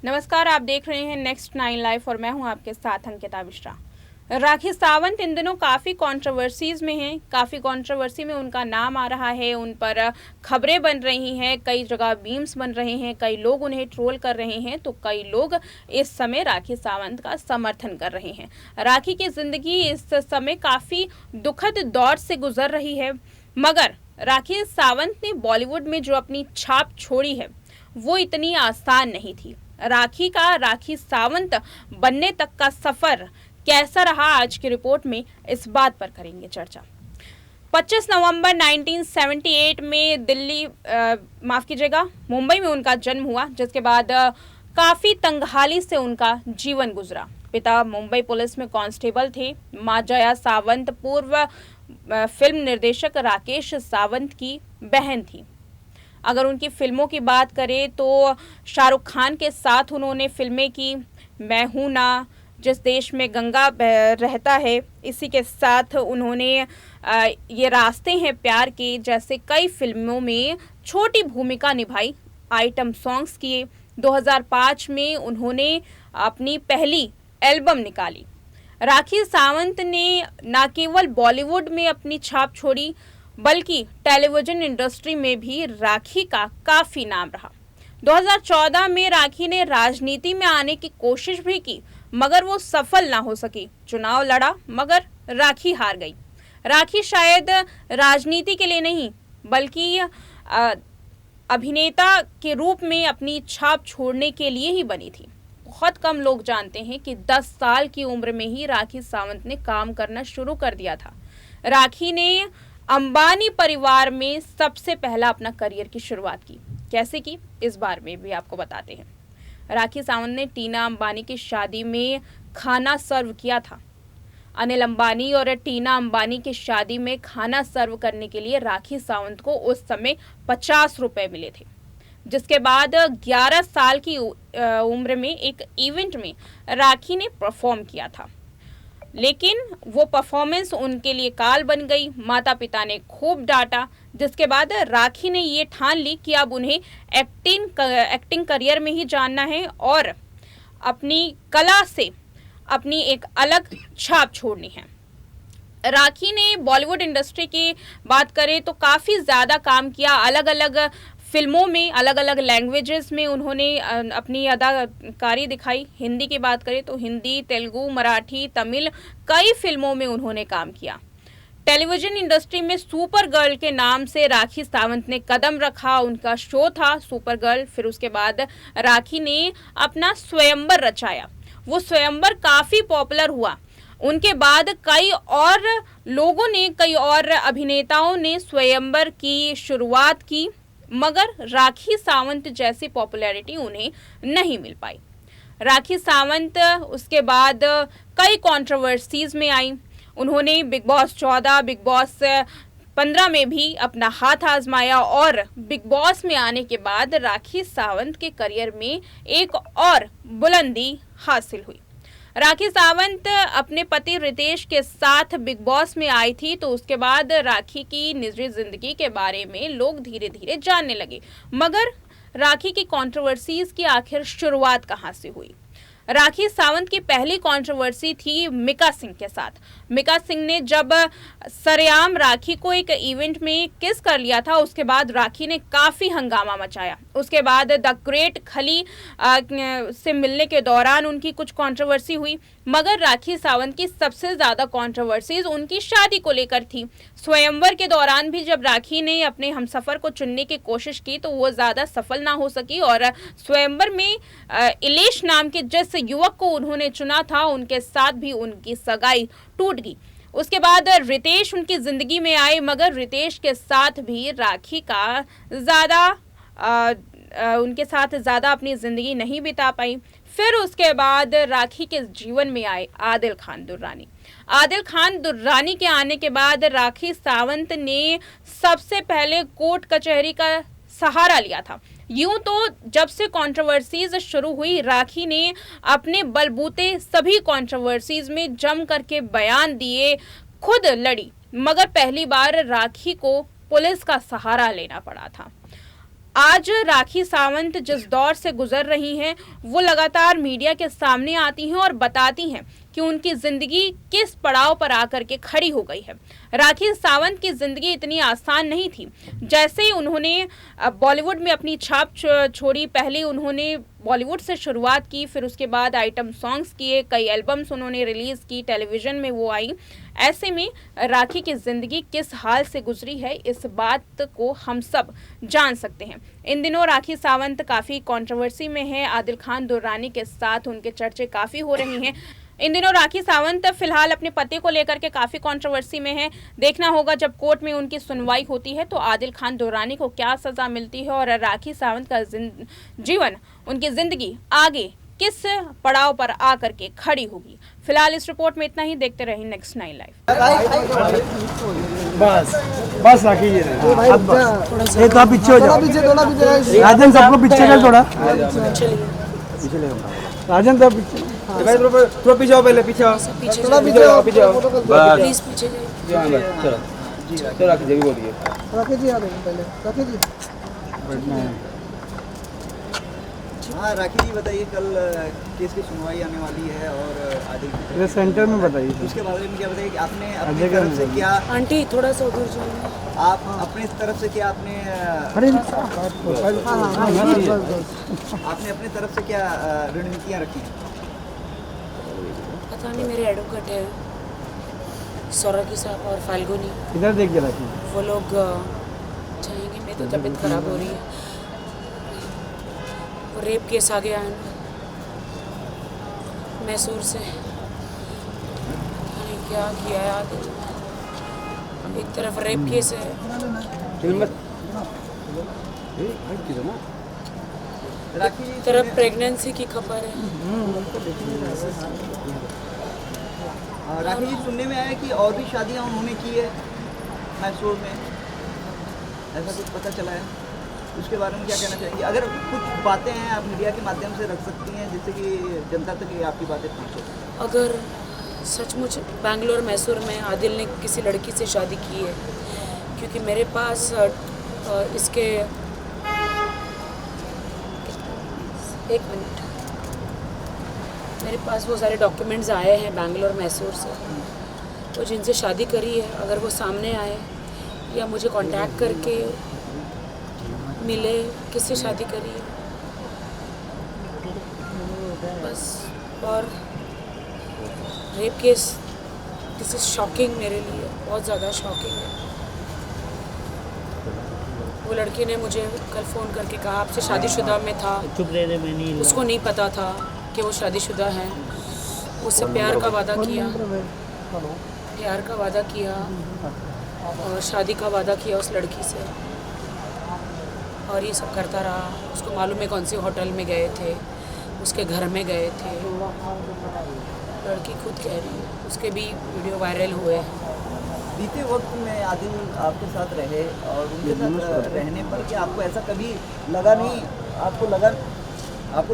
नमस्कार, आप देख रहे हैं नेक्स्ट 9 लाइव और मैं हूं आपके साथ अंकिता मिश्रा। राखी सावंत इन दिनों काफ़ी कंट्रोवर्सीज में हैं, काफ़ी कंट्रोवर्सी में उनका नाम आ रहा है, उन पर खबरें बन रही हैं, कई जगह मीम्स बन रहे हैं, कई लोग उन्हें ट्रोल कर रहे हैं, तो कई लोग इस समय राखी सावंत का समर्थन कर रहे हैं। राखी की ज़िंदगी इस समय काफ़ी दुखद दौर से गुजर रही है, मगर राखी सावंत ने बॉलीवुड में जो अपनी छाप छोड़ी है वो इतनी आसान नहीं थी। राखी सावंत बनने तक का सफर कैसा रहा, आज की रिपोर्ट में इस बात पर करेंगे चर्चा। 25 नवंबर 1978 में मुंबई में उनका जन्म हुआ, जिसके बाद काफ़ी तंगहाली से उनका जीवन गुजरा। पिता मुंबई पुलिस में कांस्टेबल थे। मां जया सावंत पूर्व फिल्म निर्देशक राकेश सावंत की बहन थी। अगर उनकी फिल्मों की बात करें तो शाहरुख खान के साथ उन्होंने फिल्में की। मैं हूं ना, जिस देश में गंगा रहता है, इसी के साथ उन्होंने ये रास्ते हैं प्यार के जैसे कई फिल्मों में छोटी भूमिका निभाई, आइटम सॉन्ग्स किए। 2005 में उन्होंने अपनी पहली एल्बम निकाली। राखी सावंत ने न केवल बॉलीवुड में अपनी छाप छोड़ी, बल्कि टेलीविजन इंडस्ट्री में भी राखी का काफ़ी नाम रहा। 2014 में राखी ने राजनीति में आने की कोशिश भी की, मगर वो सफल ना हो सकी। चुनाव लड़ा, मगर राखी हार गई। राखी शायद राजनीति के लिए नहीं, बल्कि अभिनेता के रूप में अपनी छाप छोड़ने के लिए ही बनी थी। बहुत कम लोग जानते हैं कि 10 साल की उम्र में ही राखी सावंत ने काम करना शुरू कर दिया था। राखी ने अंबानी परिवार में सबसे पहला अपना करियर की शुरुआत की। कैसे की, इस बारे में भी आपको बताते हैं। राखी सावंत ने टीना अंबानी की शादी में खाना सर्व किया था। अनिल अंबानी और टीना अंबानी की शादी में खाना सर्व करने के लिए राखी सावंत को उस समय 50 रुपए मिले थे, जिसके बाद 11 साल की उम्र में एक इवेंट में राखी ने परफॉर्म किया था, लेकिन वो परफॉर्मेंस उनके लिए काल बन गई। माता पिता ने खूब डांटा, जिसके बाद राखी ने ये ठान ली कि अब उन्हें एक्टिंग करियर में ही जानना है और अपनी कला से अपनी एक अलग छाप छोड़नी है। राखी ने बॉलीवुड इंडस्ट्री की बात करें तो काफ़ी ज़्यादा काम किया। अलग अलग फिल्मों में, अलग अलग लैंग्वेजेस में उन्होंने अपनी अदाकारी दिखाई। हिंदी की बात करें तो हिंदी, तेलुगु, मराठी, तमिल कई फिल्मों में उन्होंने काम किया। टेलीविजन इंडस्ट्री में सुपर गर्ल के नाम से राखी सावंत ने कदम रखा। उनका शो था सुपर गर्ल। फिर उसके बाद राखी ने अपना स्वयंवर रचाया। वो स्वयंवर काफ़ी पॉपुलर हुआ। उनके बाद कई और अभिनेताओं ने स्वयंवर की शुरुआत की, मगर राखी सावंत जैसी पॉपुलैरिटी उन्हें नहीं मिल पाई। राखी सावंत उसके बाद कई कंट्रोवर्सीज में आई। उन्होंने बिग बॉस 14, बिग बॉस 15 में भी अपना हाथ आजमाया और बिग बॉस में आने के बाद राखी सावंत के करियर में एक और बुलंदी हासिल हुई। राखी सावंत अपने पति रितेश के साथ बिग बॉस में आई थी, तो उसके बाद राखी की निजी जिंदगी के बारे में लोग धीरे धीरे जानने लगे। मगर राखी की कंट्रोवर्सीज की आखिर शुरुआत कहाँ से हुई? राखी सावंत की पहली कंट्रोवर्सी थी मिका सिंह के साथ। मिका सिंह ने जब सरेआम राखी को एक इवेंट में किस कर लिया था, उसके बाद राखी ने काफ़ी हंगामा मचाया। उसके बाद द ग्रेट खली से मिलने के दौरान उनकी कुछ कंट्रोवर्सी हुई, मगर राखी सावंत की सबसे ज़्यादा कंट्रोवर्सीज उनकी शादी को लेकर थी। स्वयंवर के दौरान भी जब राखी ने अपने हमसफ़र को चुनने की कोशिश की तो वो ज़्यादा सफल ना हो सकी और स्वयंवर में इलेश नाम के जिस युवक को उन्होंने चुना था, उनके साथ भी उनकी सगाई टूट गई। उसके बाद रितेश उनकी ज़िंदगी में आए, मगर रितेश के साथ भी राखी का उनके साथ ज़्यादा अपनी ज़िंदगी नहीं बिता पाई। फिर उसके बाद राखी के जीवन में आए आदिल खान दुर्रानी। आदिल खान दुर्रानी के आने के बाद राखी सावंत ने सबसे पहले कोर्ट कचहरी का सहारा लिया था। यूं तो जब से कंट्रोवर्सीज शुरू हुई, राखी ने अपने बलबूते सभी कंट्रोवर्सीज में जम करके बयान दिए, खुद लड़ी, मगर पहली बार राखी को पुलिस का सहारा लेना पड़ा था। आज राखी सावंत जिस दौर से गुजर रही हैं, वो लगातार मीडिया के सामने आती हैं और बताती हैं कि उनकी जिंदगी किस पड़ाव पर आकर के खड़ी हो गई है। राखी सावंत की जिंदगी इतनी आसान नहीं थी। जैसे ही उन्होंने बॉलीवुड में अपनी छाप छोड़ी, पहले उन्होंने बॉलीवुड से शुरुआत की, फिर उसके बाद आइटम सॉन्ग्स किए, कई एल्बम्स उन्होंने रिलीज़ की, टेलीविज़न में वो आई। ऐसे में राखी की ज़िंदगी किस हाल से गुजरी है, इस बात को हम सब जान सकते हैं। इन दिनों राखी सावंत काफ़ी कंट्रोवर्सी में है। आदिल खान दुर्रानी के साथ उनके चर्चे काफ़ी हो रही हैं। इन दिनों राखी सावंत फिलहाल अपने पति को लेकर के काफ़ी कंट्रोवर्सी में है। देखना होगा जब कोर्ट में उनकी सुनवाई होती है तो आदिल खान दुर्रानी को क्या सज़ा मिलती है और राखी सावंत का जीवन, उनकी ज़िंदगी आगे किस पड़ाव पर आकर के खड़ी होगी। फिलहाल इस रिपोर्ट में इतना ही। देखते रहिए नेक्स्ट 9 लाइव। बस राखी जी थोड़ा पीछे हो जाओ। राजन सबको पीछे कर थोड़ा। राजन तो पीछे थोड़ा पीछे आओ, पहले पीछे आओ, थोड़ा पीछे आओ, पीछे आओ, प्लीज पीछे जाइए। चलो चलो राखी जी बोलिए। राखी जी आ रहे हैं पहले। राखी जी बैठना है। हाँ राखी जी बताइए, कल केस की सुनवाई आने वाली है और आदिल ये सेंटर में बताइए, उसके बारे में क्या बताइए कि आपने अपनी तरफ से क्या, आंटी थोड़ा सा उधर जाइए, आप अपनी तरफ से क्या आपने अपनी तरफ से क्या रणनीतियाँ रखी हैं? पता नहीं, मेरे एडवोकेट है सौरकी साहब और फाल्गुनी, इधर देख के राखी, वो लोग चाहेंगे। मेरी तो तबीयत खराब हो रही है। वो रेप केस आ गया है मैसूर से, पता नहीं क्या किया है आगे। एक तरफ रेप केस है, एक तरफ प्रेगनेंसी की खबर है। राखी जी सुनने में आया कि और भी शादियां उन्होंने की है मैसूर में, ऐसा कुछ पता चला है, उसके बारे में क्या कहना चाहेंगे? अगर कुछ बातें हैं आप मीडिया के माध्यम से रख सकती हैं जिससे कि जनता तक ये आपकी बातें पहुँचे। अगर सचमुच बैंगलोर मैसूर में आदिल ने किसी लड़की से शादी की है, क्योंकि मेरे पास इसके एक मिनट, मेरे पास वो सारे डॉक्यूमेंट्स आए हैं बैंगलोर मैसूर से, तो जिनसे शादी करी है अगर वो सामने आए या मुझे कांटेक्ट करके मिले किससे शादी करी है बस। और rape case, this is shocking मेरे लिए, बहुत ज़्यादा शॉकिंग है। वो लड़की ने मुझे कल फ़ोन करके कहा आपसे शादीशुदा में था, उसको नहीं पता था कि वो शादीशुदा है। उससे प्यार का वादा किया और शादी का वादा किया उस लड़की से, और ये सब करता रहा। उसको मालूम है कौन सी होटल में गए थे, उसके घर में गए थे, लड़की खुद कह रही है, उसके भी वीडियो वायरल हुए हैं। बीते वक्त में आदिल आपके साथ रहे और उनके साथ रहने पर कि आपको ऐसा कभी लगा नहीं, आपको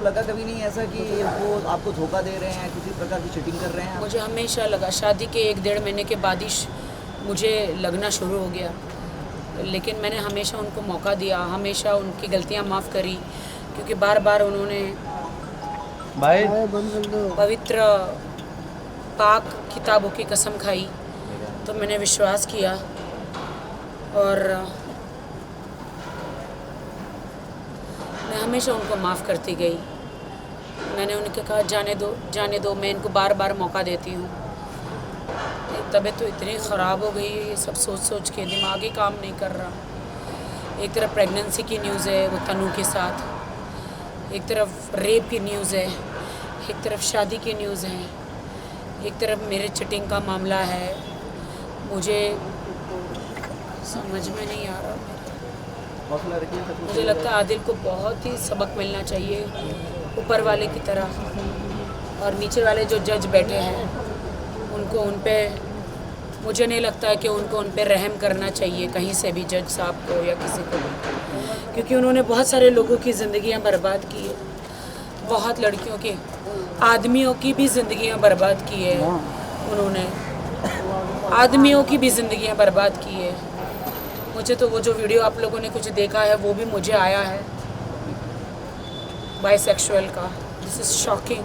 लगा कभी नहीं ऐसा कि वो आपको धोखा दे रहे हैं, किसी प्रकार की चीटिंग कर रहे हैं? मुझे हमेशा लगा, शादी के 1-1.5 महीने के बाद ही मुझे लगना शुरू हो गया, लेकिन मैंने हमेशा उनको मौका दिया, हमेशा उनकी गलतियां माफ़ करी, क्योंकि बार बार उन्होंने पवित्र पाक किताबों की कसम खाई, तो मैंने विश्वास किया और मैं हमेशा उनको माफ़ करती गई। मैंने उनके कहा जाने दो, मैं इनको बार बार मौका देती हूँ। तबीयत तो इतनी ख़राब हो गई है, ये सब सोच के दिमाग ही काम नहीं कर रहा। एक तरफ प्रेगनेंसी की न्यूज़ है वो तनु के साथ, एक तरफ रेप की न्यूज़ है, एक तरफ शादी की न्यूज़ है, एक तरफ मेरे चीटिंग का मामला है। मुझे समझ में नहीं आ रहा। मुझे लगता है आदिल को बहुत ही सबक मिलना चाहिए ऊपर वाले की तरह, और नीचे वाले जो जज बैठे हैं उनको उन पे, मुझे नहीं लगता है कि उनको उन पे रहम करना चाहिए कहीं से भी, जज साहब को या किसी को भी, क्योंकि उन्होंने बहुत सारे लोगों की ज़िंदगियां बर्बाद की है, बहुत लड़कियों की, आदमियों की भी ज़िंदगियां बर्बाद की है उन्होंने, आदमियों की भी ज़िंदगियां बर्बाद की है। मुझे तो वो जो वीडियो आप लोगों ने कुछ देखा है वो भी मुझे आया है बाइसेक्सुअल का। This is shocking.